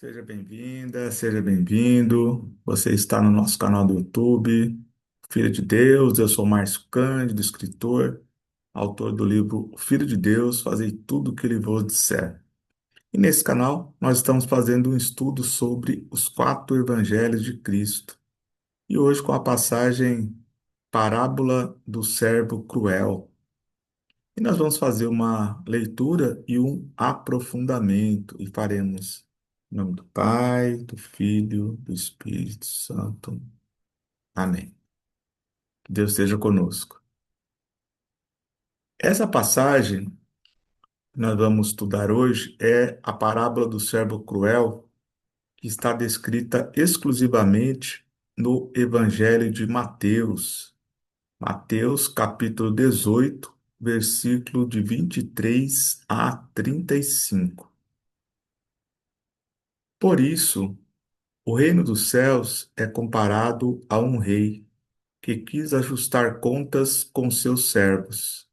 Seja bem-vinda, seja bem-vindo. Você está no nosso canal do YouTube, Filho de Deus. Eu sou Márcio Cândido, escritor, autor do livro Filho de Deus, Fazei tudo o que ele vos disser. E nesse canal nós estamos fazendo um estudo sobre os quatro evangelhos de Cristo. E hoje com a passagem Parábola do Servo Cruel. E nós vamos fazer uma leitura e um aprofundamento, e faremos em nome do Pai, do Filho, do Espírito Santo. Amém. Que Deus esteja conosco. Essa passagem que nós vamos estudar hoje é a parábola do servo cruel, que está descrita exclusivamente no Evangelho de Mateus. Mateus, capítulo 18, versículo de 23 a 35. Por isso, o reino dos céus é comparado a um rei que quis ajustar contas com seus servos.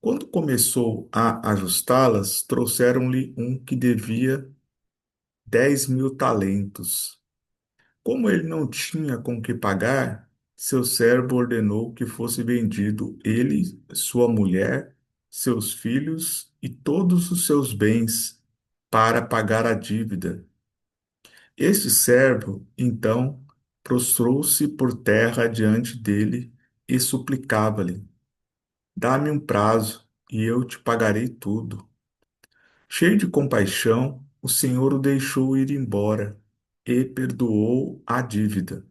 Quando começou a ajustá-las, trouxeram-lhe um que devia 10.000 talentos. Como ele não tinha com que pagar, seu servo ordenou que fosse vendido ele, sua mulher, seus filhos e todos os seus bens para pagar a dívida. Este servo, então, prostrou-se por terra diante dele e suplicava-lhe: Dá-me um prazo, e eu te pagarei tudo. Cheio de compaixão, o Senhor o deixou ir embora e perdoou a dívida.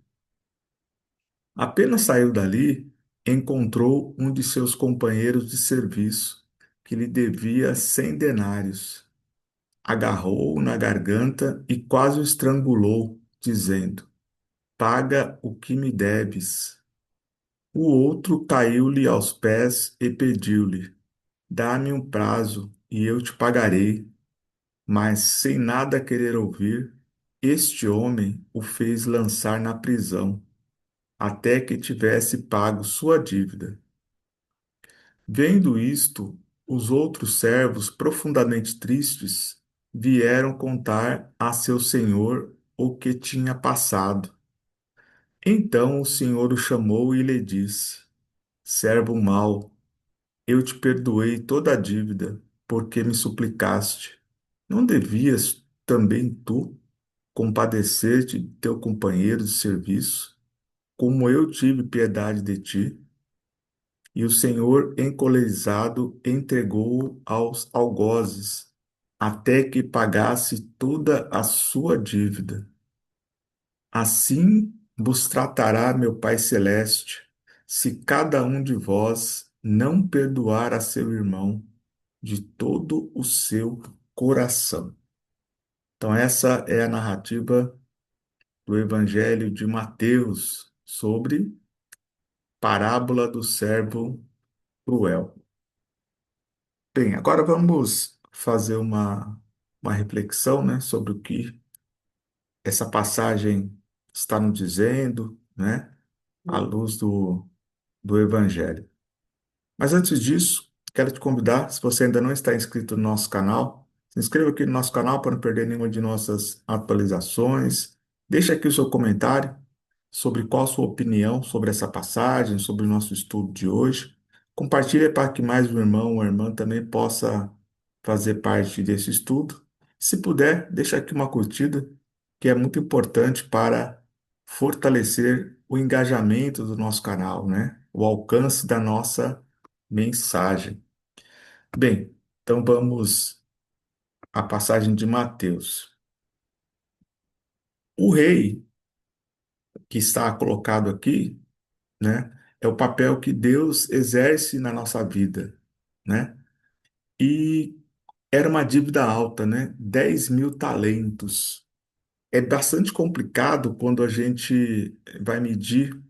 Apenas saiu dali, encontrou um de seus companheiros de serviço, que lhe devia 100 denários. Agarrou-o na garganta e quase o estrangulou, dizendo: Paga o que me deves. O outro caiu-lhe aos pés e pediu-lhe: Dá-me um prazo e eu te pagarei. Mas, sem nada querer ouvir, este homem o fez lançar na prisão, até que tivesse pago sua dívida. Vendo isto, os outros servos, profundamente tristes, vieram contar a seu senhor o que tinha passado. Então o senhor o chamou e lhe disse: Servo mau, eu te perdoei toda a dívida, porque me suplicaste. Não devias também tu compadecer-te de teu companheiro de serviço, como eu tive piedade de ti? E o Senhor, encolerizado, entregou-o aos algozes, até que pagasse toda a sua dívida. Assim vos tratará meu Pai Celeste, se cada um de vós não perdoar a seu irmão de todo o seu coração. Então, essa é a narrativa do Evangelho de Mateus sobre parábola do servo cruel. Bem, agora vamos fazer uma reflexão, né, sobre o que essa passagem está nos dizendo, né, à luz do Evangelho. Mas antes disso, quero te convidar, se você ainda não está inscrito no nosso canal, se inscreva aqui no nosso canal para não perder nenhuma de nossas atualizações. Deixe aqui o seu comentário sobre qual a sua opinião sobre essa passagem, sobre o nosso estudo de hoje. Compartilhe para que mais um irmão ou irmã também possa fazer parte desse estudo. Se puder, deixe aqui uma curtida, que é muito importante para fortalecer o engajamento do nosso canal, né? O alcance da nossa mensagem. Bem, então vamos à passagem de Mateus. O rei que está colocado aqui, né, é o papel que Deus exerce na nossa vida, né? E era uma dívida alta, né? 10.000 talentos. É bastante complicado quando a gente vai medir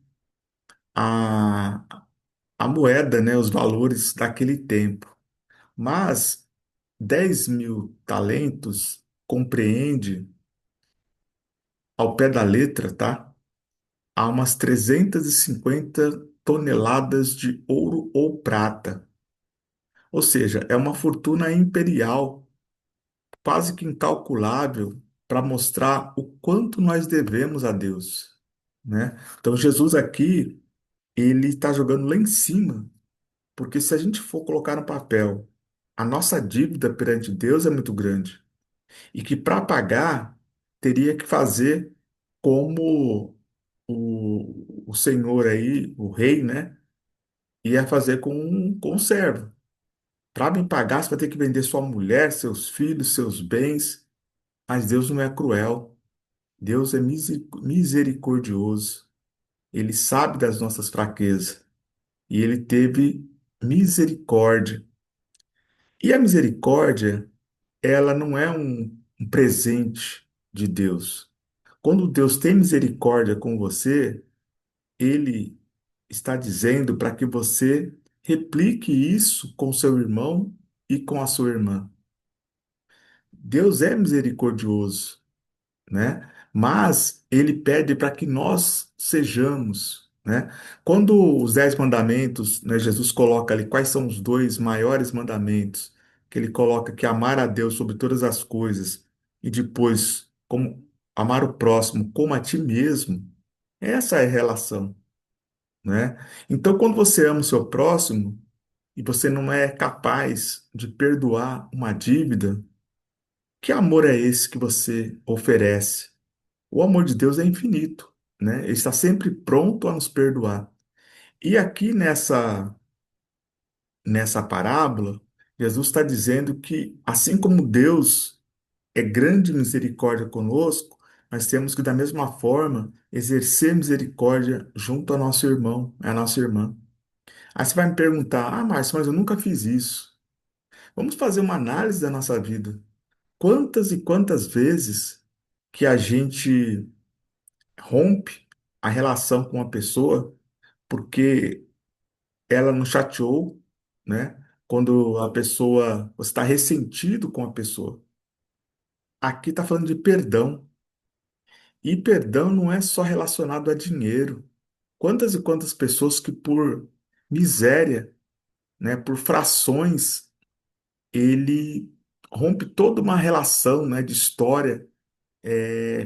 a, a moeda, né? Os valores daquele tempo. Mas 10.000 talentos compreende, ao pé da letra, tá? Há umas 350 toneladas de ouro ou prata. Ou seja, é uma fortuna imperial, quase que incalculável, para mostrar o quanto nós devemos a Deus, né? Então Jesus aqui, ele está jogando lá em cima, porque se a gente for colocar no papel, a nossa dívida perante Deus é muito grande e que para pagar teria que fazer como o Senhor aí, o rei, né? Ia fazer com o servo. Para me pagar, você vai ter que vender sua mulher, seus filhos, seus bens. Mas Deus não é cruel. Deus é misericordioso. Ele sabe das nossas fraquezas. E ele teve misericórdia. E a misericórdia, ela não é um presente de Deus. Quando Deus tem misericórdia com você, ele está dizendo para que você replique isso com seu irmão e com a sua irmã. Deus é misericordioso, né? Mas ele pede para que nós sejamos, né? Quando os 10 mandamentos, né, Jesus coloca ali quais são os dois maiores mandamentos, que ele coloca que amar a Deus sobre todas as coisas e depois como amar o próximo como a ti mesmo, essa é a relação, né? Então, quando você ama o seu próximo e você não é capaz de perdoar uma dívida, que amor é esse que você oferece? O amor de Deus é infinito, né? Ele está sempre pronto a nos perdoar. E aqui nessa parábola, Jesus está dizendo que assim como Deus é grande misericórdia conosco, nós temos que da mesma forma exercer misericórdia junto ao nosso irmão, à nossa irmã. Aí você vai me perguntar: "Ah, Márcio, mas eu nunca fiz isso." Vamos fazer uma análise da nossa vida. Quantas e quantas vezes que a gente rompe a relação com uma pessoa porque ela nos chateou, né? Quando a pessoa, você está ressentido com a pessoa. Aqui está falando de perdão. E perdão não é só relacionado a dinheiro. Quantas e quantas pessoas que por miséria, né, por frações, ele rompe toda uma relação, né, de história,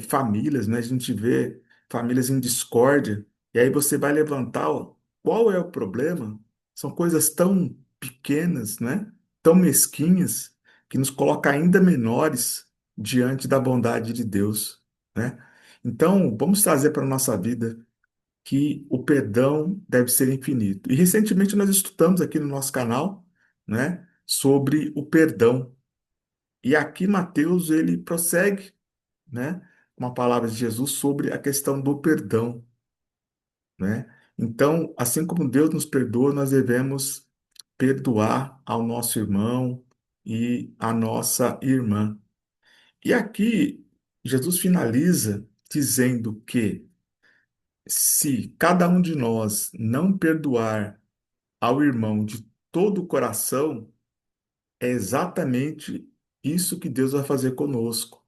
famílias, né? A gente vê famílias em discórdia, e aí você vai levantar, ó, qual é o problema? São coisas tão pequenas, né? Tão mesquinhas, que nos coloca ainda menores diante da bondade de Deus, né? Então, vamos trazer para a nossa vida que o perdão deve ser infinito. E recentemente nós estudamos aqui no nosso canal, né, sobre o perdão. E aqui Mateus ele prossegue, né? Uma palavra de Jesus sobre a questão do perdão, né? Então, assim como Deus nos perdoa, nós devemos perdoar ao nosso irmão e à nossa irmã. E aqui, Jesus finaliza dizendo que se cada um de nós não perdoar ao irmão de todo o coração, é exatamente isso que Deus vai fazer conosco.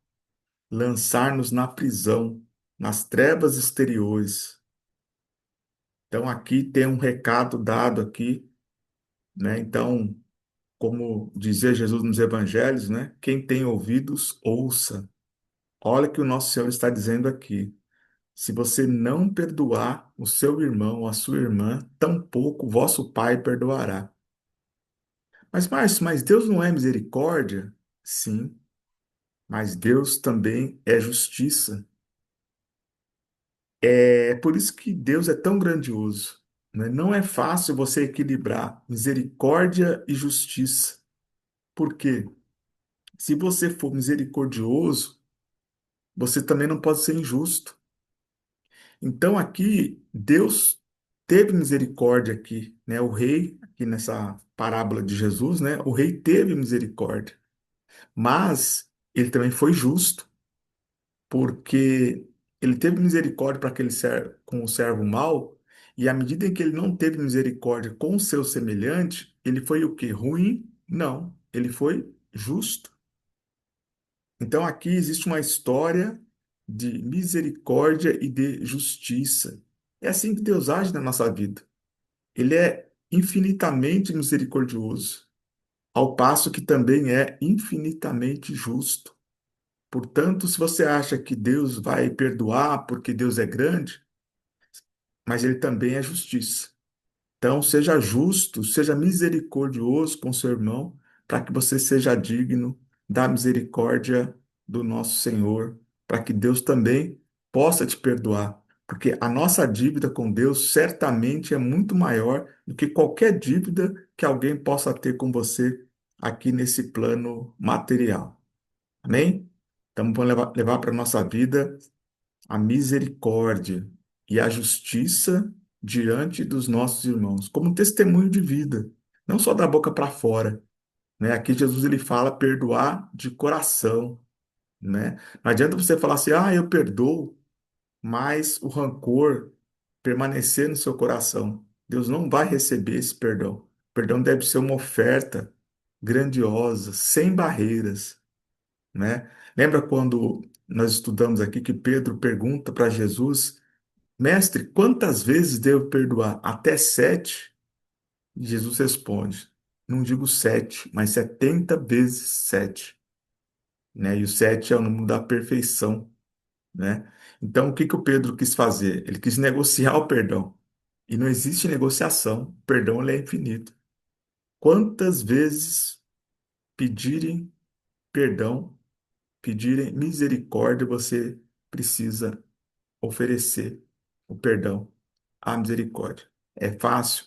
Lançar-nos na prisão, nas trevas exteriores. Então aqui tem um recado dado aqui, né? Então, como dizia Jesus nos evangelhos, né? Quem tem ouvidos, ouça. Olha o que o nosso Senhor está dizendo aqui. Se você não perdoar o seu irmão ou a sua irmã, tampouco o vosso Pai perdoará. Mas, Márcio, mas Deus não é misericórdia? Sim, mas Deus também é justiça. É por isso que Deus é tão grandioso, né? Não é fácil você equilibrar misericórdia e justiça. Por quê? Se você for misericordioso, você também não pode ser injusto. Então aqui Deus teve misericórdia aqui, né? O rei aqui nessa parábola de Jesus, né? O rei teve misericórdia, mas ele também foi justo, porque ele teve misericórdia para aquele com o servo mau, e à medida em que ele não teve misericórdia com o seu semelhante, ele foi o quê? Ruim? Não, ele foi justo. Então aqui existe uma história de misericórdia e de justiça. É assim que Deus age na nossa vida. Ele é infinitamente misericordioso, ao passo que também é infinitamente justo. Portanto, se você acha que Deus vai perdoar porque Deus é grande, mas ele também é justiça. Então, seja justo, seja misericordioso com seu irmão, para que você seja digno da misericórdia do nosso Senhor, para que Deus também possa te perdoar. Porque a nossa dívida com Deus certamente é muito maior do que qualquer dívida que alguém possa ter com você aqui nesse plano material. Amém? Então, vamos levar para a nossa vida a misericórdia e a justiça diante dos nossos irmãos, como um testemunho de vida, não só da boca para fora, né? Aqui Jesus ele fala perdoar de coração, né? Não adianta você falar assim, ah, eu perdoo, mas o rancor permanecer no seu coração. Deus não vai receber esse perdão. O perdão deve ser uma oferta grandiosa, sem barreiras, né? Lembra quando nós estudamos aqui que Pedro pergunta para Jesus: Mestre, quantas vezes devo perdoar? Até sete? E Jesus responde: Não digo sete, mas 70 vezes sete, né? E o sete é o número da perfeição, né? Então, o que que o Pedro quis fazer? Ele quis negociar o perdão. E não existe negociação. O perdão ele é infinito. Quantas vezes pedirem perdão, pedirem misericórdia, você precisa oferecer o perdão, a misericórdia. É fácil?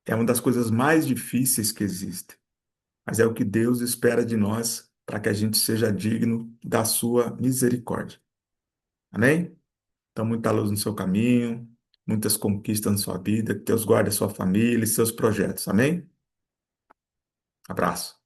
É uma das coisas mais difíceis que existem, mas é o que Deus espera de nós para que a gente seja digno da sua misericórdia. Amém? Então, muita luz no seu caminho, muitas conquistas na sua vida, que Deus guarde a sua família e seus projetos. Amém? Abraço.